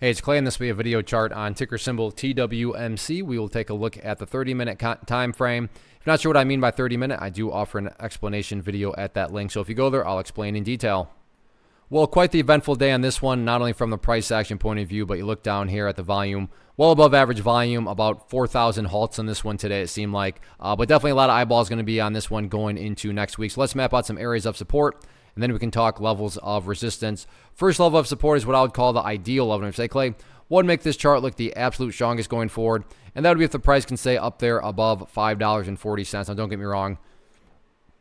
Hey, it's Clay, and this will be a video chart on ticker symbol TWMC. We will take a look at the 30-minute time frame. If you're not sure what I mean by 30-minute, I do offer an explanation video at that link. So if you go there, I'll explain in detail. Well, quite the eventful day on this one, not only from the price action point of view, but you look down here at the volume, well above average volume, about 4,000 halts on this one today, it seemed like. But definitely a lot of eyeballs going to be on this one going into next week. So let's map out some areas of support, and then we can talk levels of resistance. First level of support is what I would call the ideal level. And say, Clay, what would make this chart look the absolute strongest going forward? And that would be if the price can stay up there above $5.40. Now, don't get me wrong.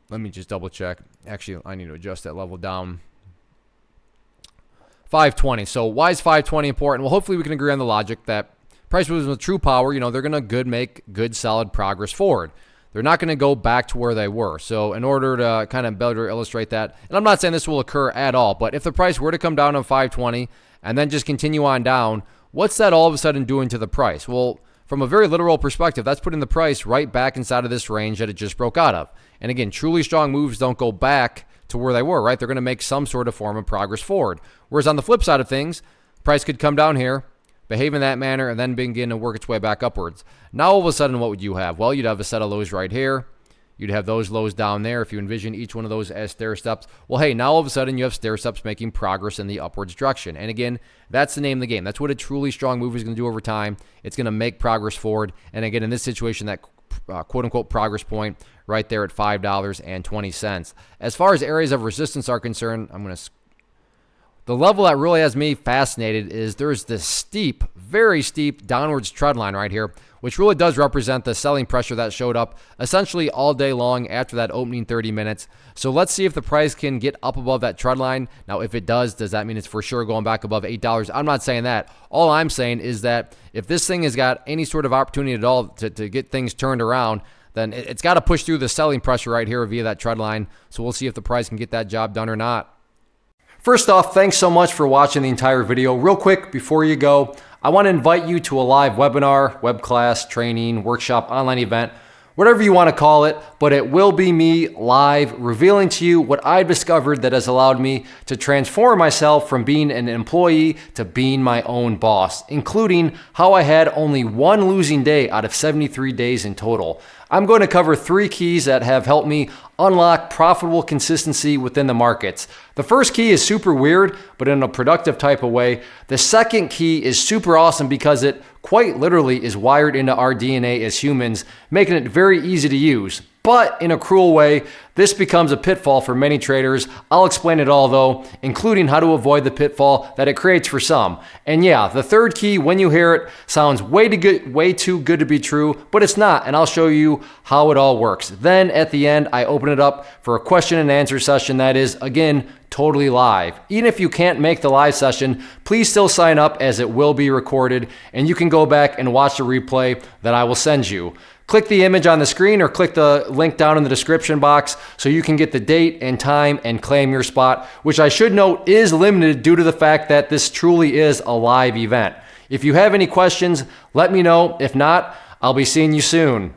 Let me just double check. Actually, I need to adjust that level down. 520. So why is 520 important? Well, hopefully we can agree on the logic that price moves with true power, they're going to make good, solid progress forward. They're not going to go back to where they were. So in order to kind of better illustrate that, and I'm not saying this will occur at all, but if the price were to come down on 520 and then just continue on down, what's that all of a sudden doing to the price? Well, from a very literal perspective, that's putting the price right back inside of this range that it just broke out of. And again, truly strong moves don't go back to where they were, right? They're going to make some sort of form of progress forward. Whereas on the flip side of things, price could come down here, behave in that manner, and then begin to work its way back upwards. Now, all of a sudden, what would you have? Well, you'd have a set of lows right here. You'd have those lows down there. If you envision each one of those as stair steps, well, hey, now all of a sudden you have stair steps making progress in the upwards direction. And again, that's the name of the game. That's what a truly strong move is going to do over time. It's going to make progress forward. And again, in this situation, that quote-unquote progress point right there at $5.20. As far as areas of resistance are concerned, the level that really has me fascinated is there's this steep, very steep downwards trend line right here, which really does represent the selling pressure that showed up essentially all day long after that opening 30 minutes. So let's see if the price can get up above that trend line. Now, if it does that mean it's for sure going back above $8? I'm not saying that. All I'm saying is that if this thing has got any sort of opportunity at all to get things turned around, then it's got to push through the selling pressure right here via that trend line. So we'll see if the price can get that job done or not. First off, thanks so much for watching the entire video. Real quick, before you go, I want to invite you to a live webinar, web class, training, workshop, online event, whatever you want to call it, but it will be me live revealing to you what I've discovered that has allowed me to transform myself from being an employee to being my own boss, including how I had only one losing day out of 73 days in total. I'm going to cover 3 keys that have helped me unlock profitable consistency within the markets. The first key is super weird, but in a productive type of way. The second key is super awesome because it quite literally is wired into our DNA as humans, making it very easy to use. But in a cruel way, this becomes a pitfall for many traders. I'll explain it all though, including how to avoid the pitfall that it creates for some. And yeah, the third key, when you hear it, sounds way too good to be true, but it's not, and I'll show you how it all works. Then at the end, I open it up for a question and answer session that is, again, totally live. Even if you can't make the live session, please still sign up as it will be recorded, and you can go back and watch the replay that I will send you. Click the image on the screen or click the link down in the description box so you can get the date and time and claim your spot, which I should note is limited due to the fact that this truly is a live event. If you have any questions, let me know. If not, I'll be seeing you soon.